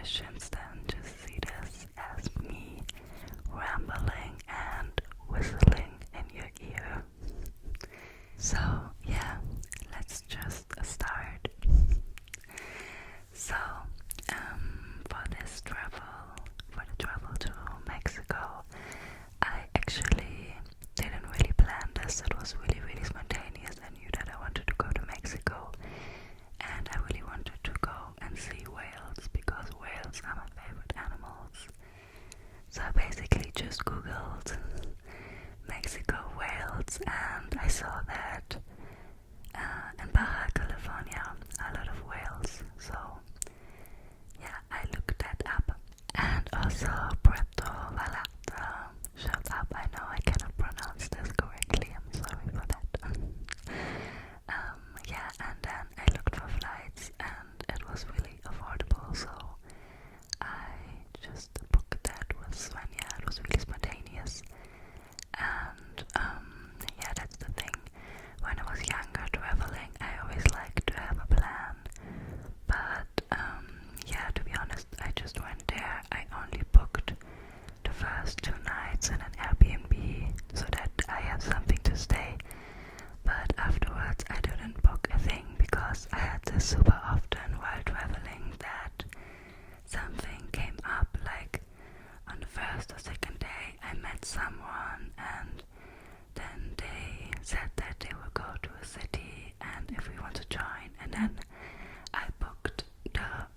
questions, then just see this as me rambling and whistling in your ear. So yeah, let's just start. So for this for the travel to Mexico, I actually didn't really plan this. It was really spontaneous. I knew that I wanted to go to Mexico, and I really wanted to go and see whales because whales are my favorite animals. So I basically just googled Mexico whales, and I saw that in Baja California a lot of whales. So yeah, I looked that up, and also Puerto Vallarta showed up. I know I cannot pronounce this correctly, I'm sorry for that. Yeah, and then I looked for flights, and it was really affordable, so I just booked that with Svenja. It was really spontaneous, and yeah, that's the thing. When I was younger traveling, I always liked to have a plan, but yeah, to be honest, I just went there. I only booked the first 2 nights in an Airbnb so that I have something to stay, but afterwards I didn't book a thing because I had this super often while traveling that something came up, like on the first or second day I met someone and then they said that they will go to a city and if we want to join, and then I booked the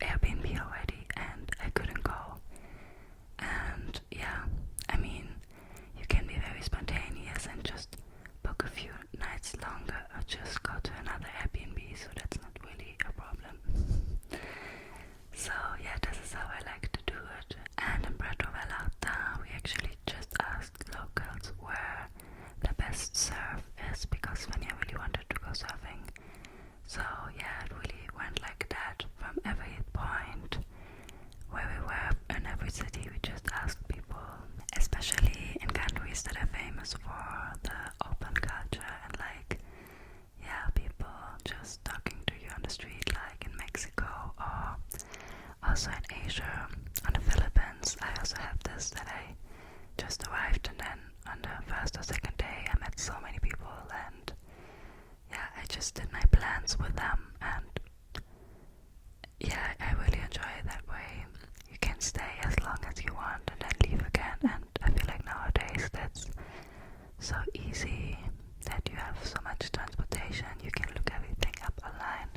Airbnb already and I couldn't go. And yeah, I mean, you can be very spontaneous and just book a few nights longer or just go to another Airbnb, so that's not really a problem. So yeah, this is how I like to do it. And in Puerto Vallarta, we actually just asked locals where the best surf is because Svenja really wanted to go surfing. So yeah, it really went like that. From every point where we were in every city, we just asked people, especially in countries that are famous for the open culture and like, yeah, people just talking to you on the street, like in Mexico or also in Asia, on the Philippines. I also have this that I just arrived and then on the first or second day I met so many people, and yeah, I just did my plans with them, and yeah, I really enjoy it that way. You can stay as long as you want and then leave again, and I feel like nowadays that's so easy that you have so much transportation, you can look everything up online,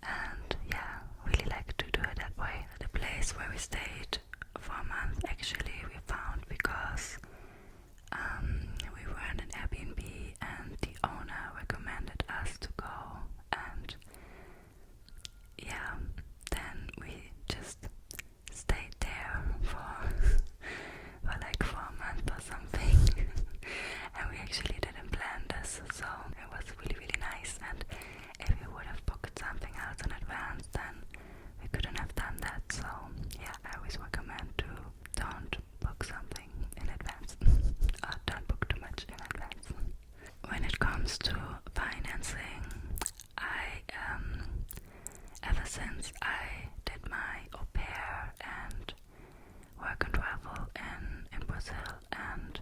and yeah, really like to do it that way. The place where we stayed for a month actually we found because we were in an Airbnb and the owner recommended us to go, and yeah, then we just stayed there for like 4 months or something. And we actually didn't plan this, so it was really nice. And if we would have booked something else in advance, then we couldn't have done that. So yeah, I always recommend to don't book something in advance or don't book too much in advance. When it comes to financing, I ever since I did my au pair and work and travel in Brazil and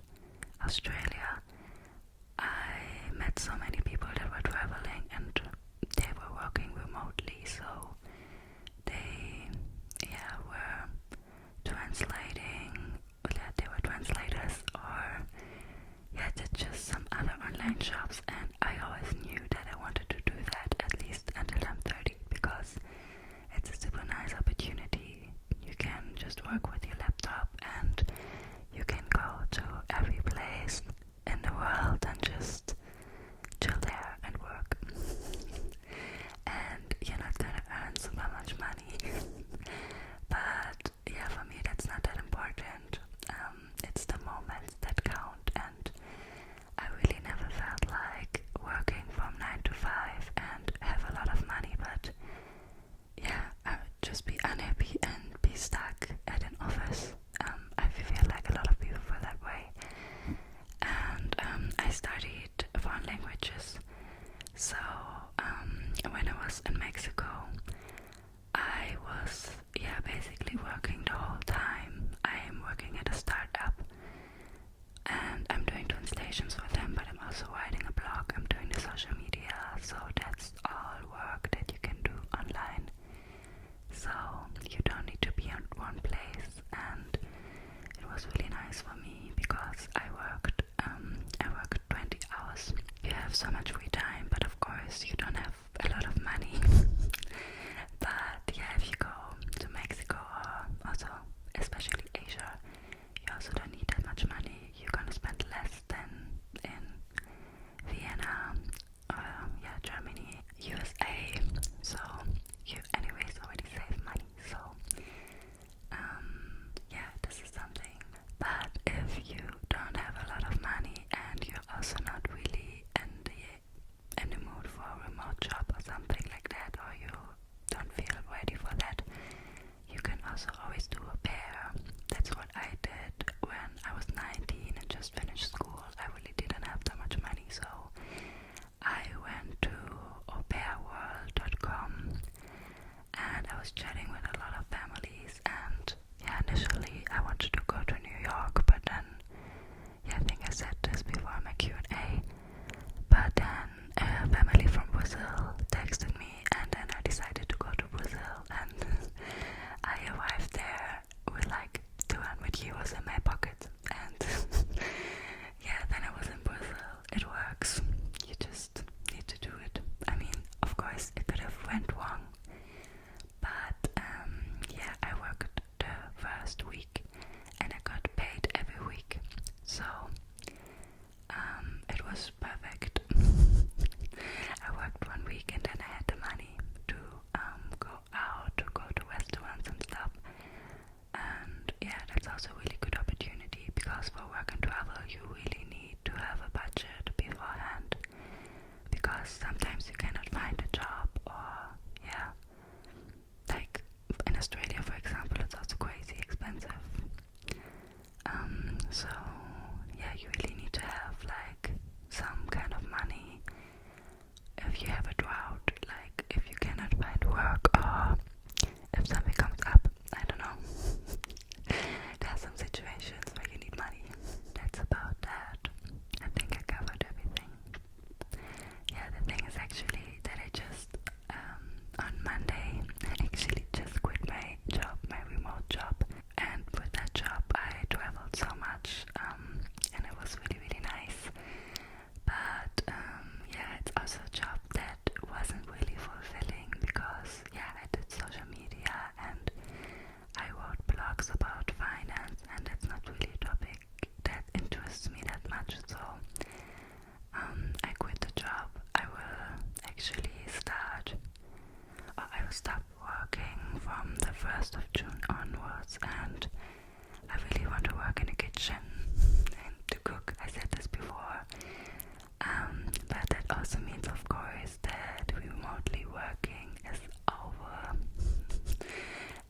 Australia, I met so many people that were traveling and they were working remotely, so they were translating, they were translators or did just some other online shops, and I always knew that I wanted to do that at least until I'm 30 because it's a super nice opportunity. You can just work with your laptop and you can go to every place in the world and just chill there and work. And you're not gonna have so much free time, but of course you don't have a lot of money. But yeah, if you go to Mexico or also especially Asia, you also don't need that much money. You're gonna spend less than in Vienna, yeah, Germany, USA. So you anyways already save money. So yeah, this is something. But if you don't have a lot of money and you're also not really in the mood for a remote job or something like that, or you don't feel ready for that, you can also always do a pair. That's what I did when I was 19 and just finished school. I really didn't have that much money, so I went to aupairworld.com and I was chatting with a lot of families. And yeah, initially I wanted to go to New York, but then, yeah, I think I said this before in my Q&A, but then a family from Brazil texted me, and then I decided to go to Brazil, and I arrived there with like 200 euros in my pocket, and yeah, then I was in Brazil. It works, you just need to do it. I mean, of course it could have went wrong, but yeah, I worked the first week and I got paid every week, so it was perfect. I worked 1 week and then I had the money to go out, to go to restaurants and stuff. And yeah, that's also a really good opportunity, because for work and travel you really need to have a budget beforehand, because sometimes you cannot find a job, or yeah, like in Australia for example, it's also crazy expensive. So yeah, you really need to have like some kind of money if you have a drought, like if you cannot find work, or if something comes up. I don't know. There are some situations where you need money. That's about that. I think I covered everything. Yeah, the thing is actually that I just on Monday I actually just quit my job, my remote job, and with that job I traveled so much, and it was really really nice. But yeah, it's also a job that wasn't really fulfilling, because yeah, I did social media and I wrote blogs about finance, and that's not really a topic that interests me that much. So I quit the job. I will actually I will stop working from the 1st of June onwards, and I really want to work in the kitchen and to cook. I said this before, but that also means, of course, that remotely working is over,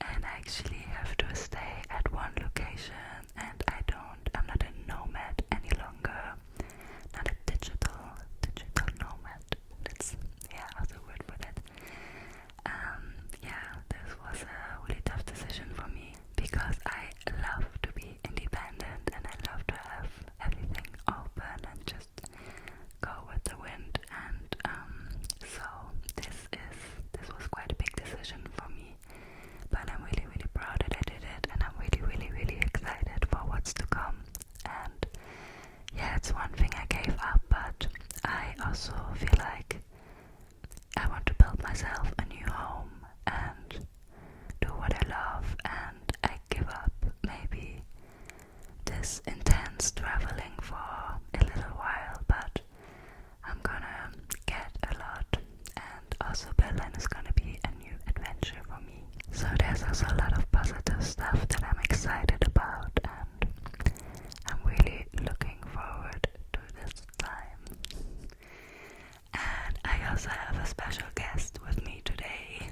and I actually have to stay at one location, and I'm not a nomad any longer, not a digital nomad. That's, yeah, other word for that. Yeah, this was a really tough decision for me, because I love to be independent and I love to have everything open and just go with the wind. And so this was quite a big decision for me, but I'm really really proud that I did it, and I'm really really really excited for what's to come. And yeah, it's one thing I gave up, but I also feel like I want to build myself a new home and do what I love, and I give up maybe this intense traveling for a little while, but I'm gonna get a lot, and also Berlin is gonna be a new adventure for me. So there's also a lot of positive stuff that I'm excited about, and I'm really looking forward to this time. And I also have a special guest with me today,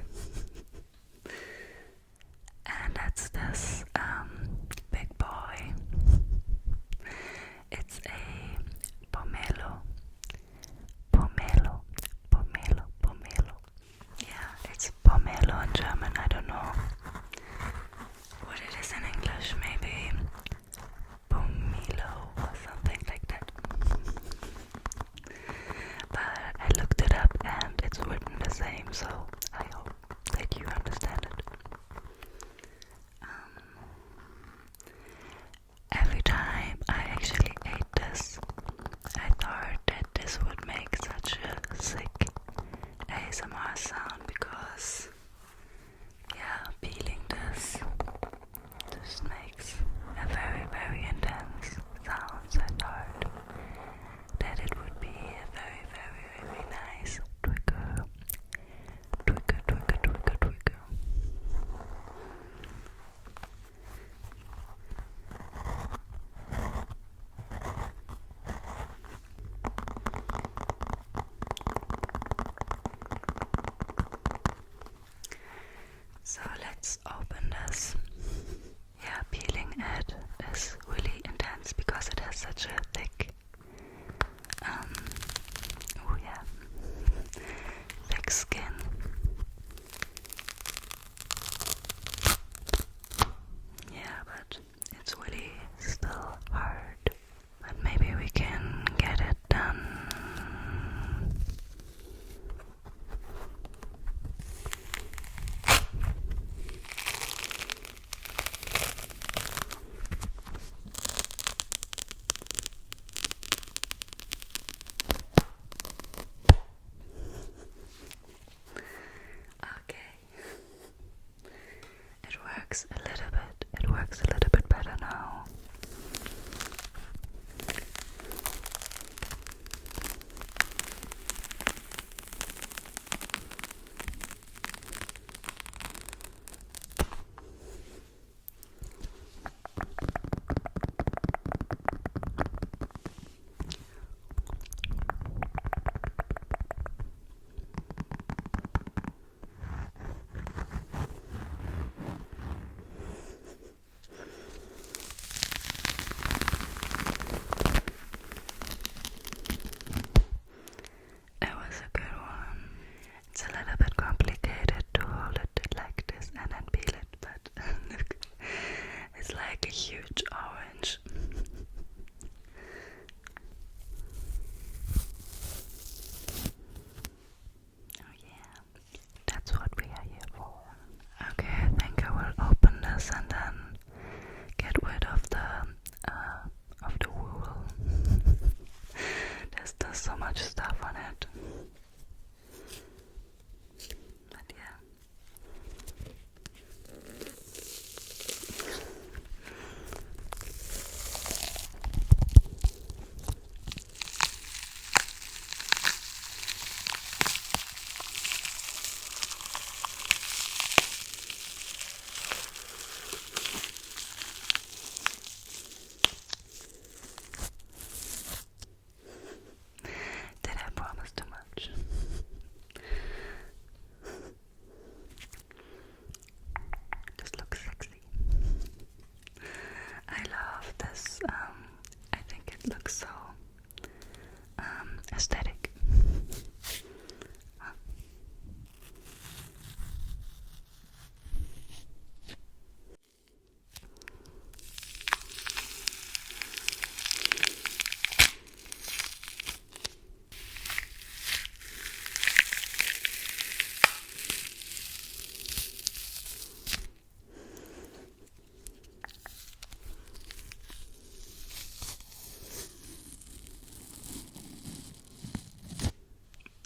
and that's this big boy. It's a Pomelo. Yeah, it's Pomelo in German. I don't know what it is in English. Maybe Pomelo or something like that. But I looked it up and it's written the same, so I hope that you understand it. Every time I actually ate this, I thought that this would make some much stuff on it. But yeah. Did I promise too much? This looks sexy. I love this. I think it looks so aesthetic.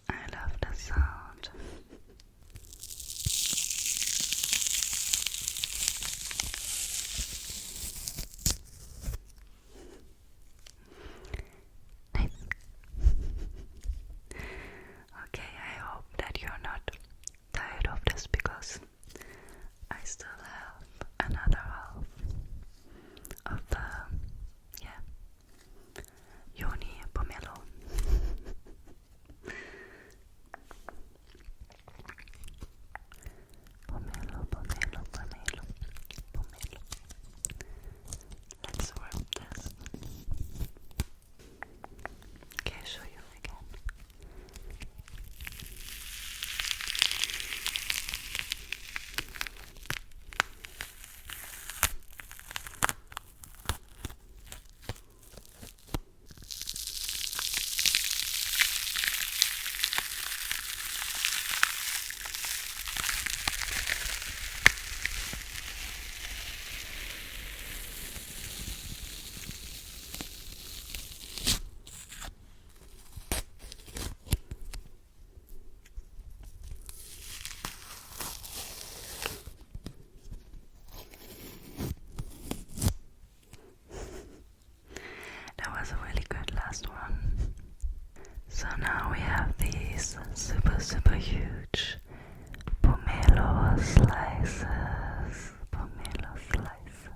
I love the sound. Nice. Okay, I hope that you're not tired of this because I still have another half of the Yoni Pomelo. Pomelo, pomelo, pomelo, pomelo. Let's work this. Okay, show you again. That was a really good last one. So now we have these super huge pomelo slices. Pomelo slices.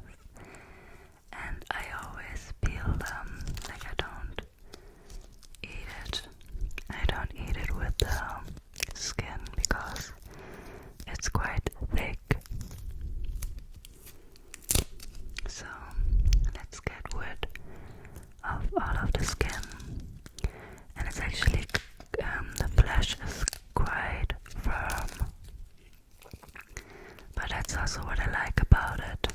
And I always peel them, like I don't eat it. I don't eat it with the skin because it's quite thick. So let's get rid of all of the skin. And it's actually, the flesh is quite firm. But that's also what I like about it.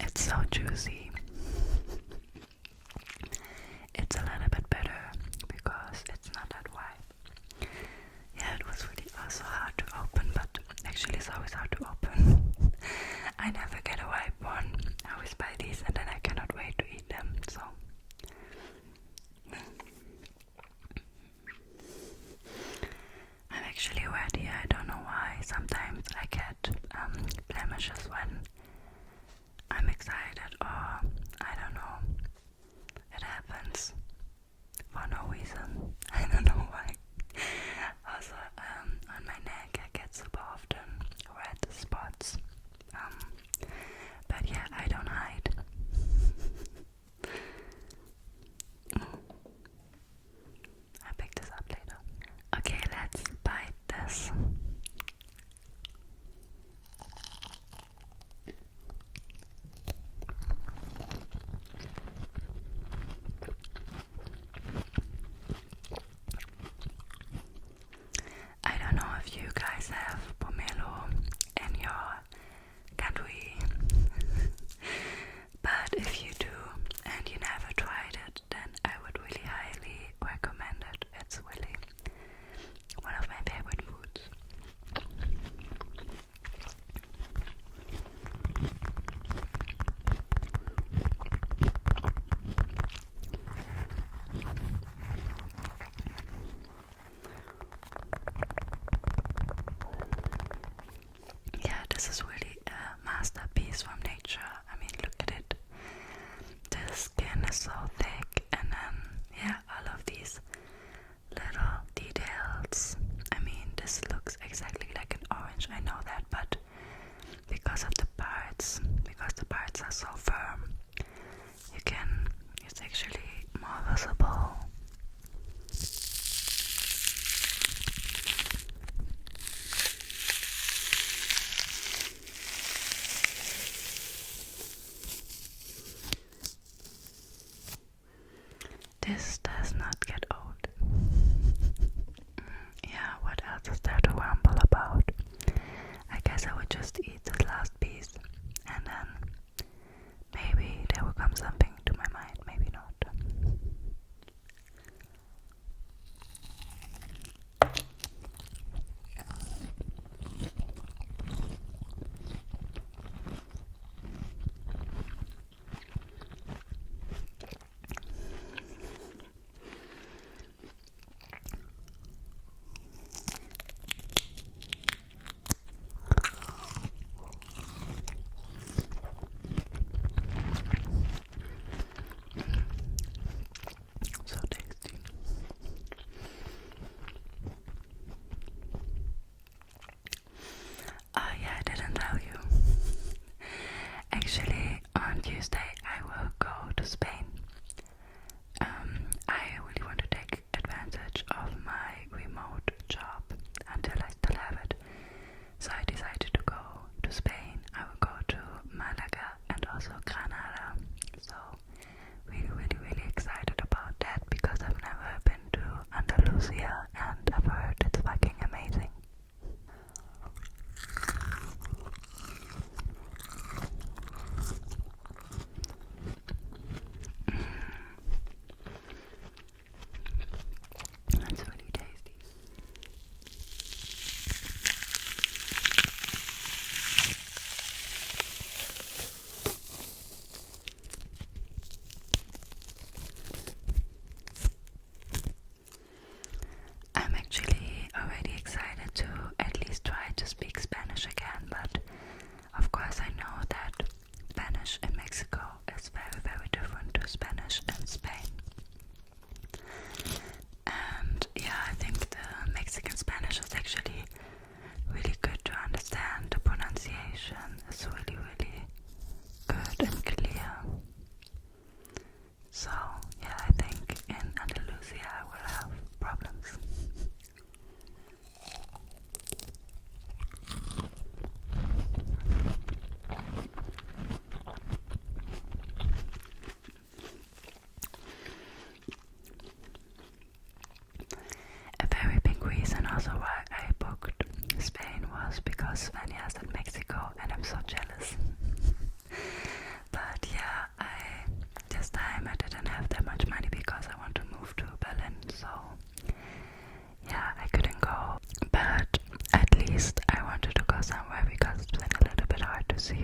It's so juicy. It's a little bit bitter because it's not that wide. Yeah, it was really also hard to open, but actually it's always hard to open. I never get a ripe one. I always buy these and then I cannot wait to eat them, so. I'm actually ready. I don't know why. Sometimes I get blemishes when I'm excited or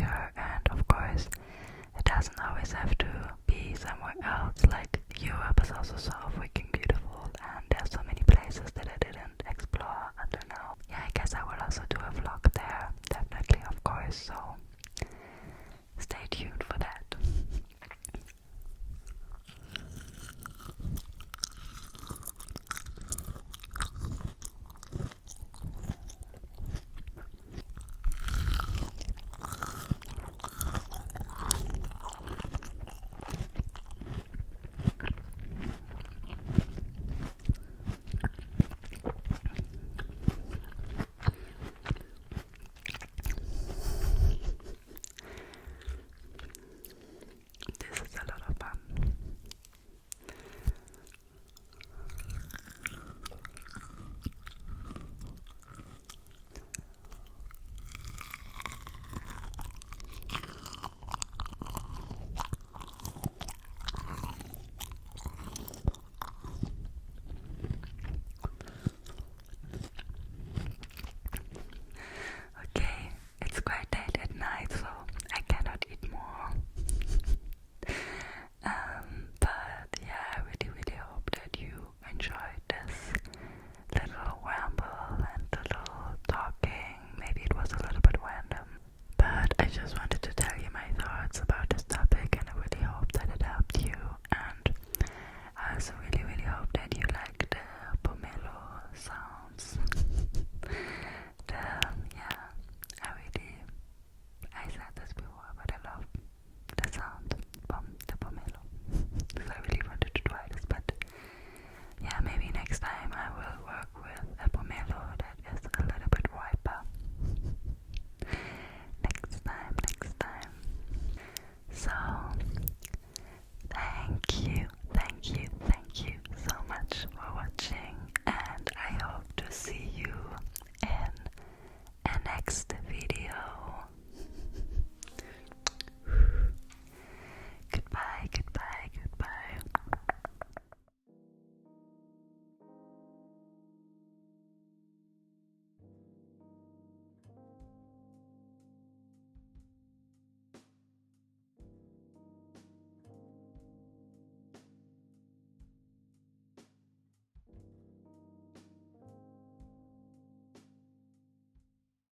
here, and of course it doesn't always have to be somewhere else. Like Europe is also so freaking beautiful, and there's so many places that I didn't explore until now. Yeah, I guess I will also do a vlog there, definitely, of course, so stay tuned.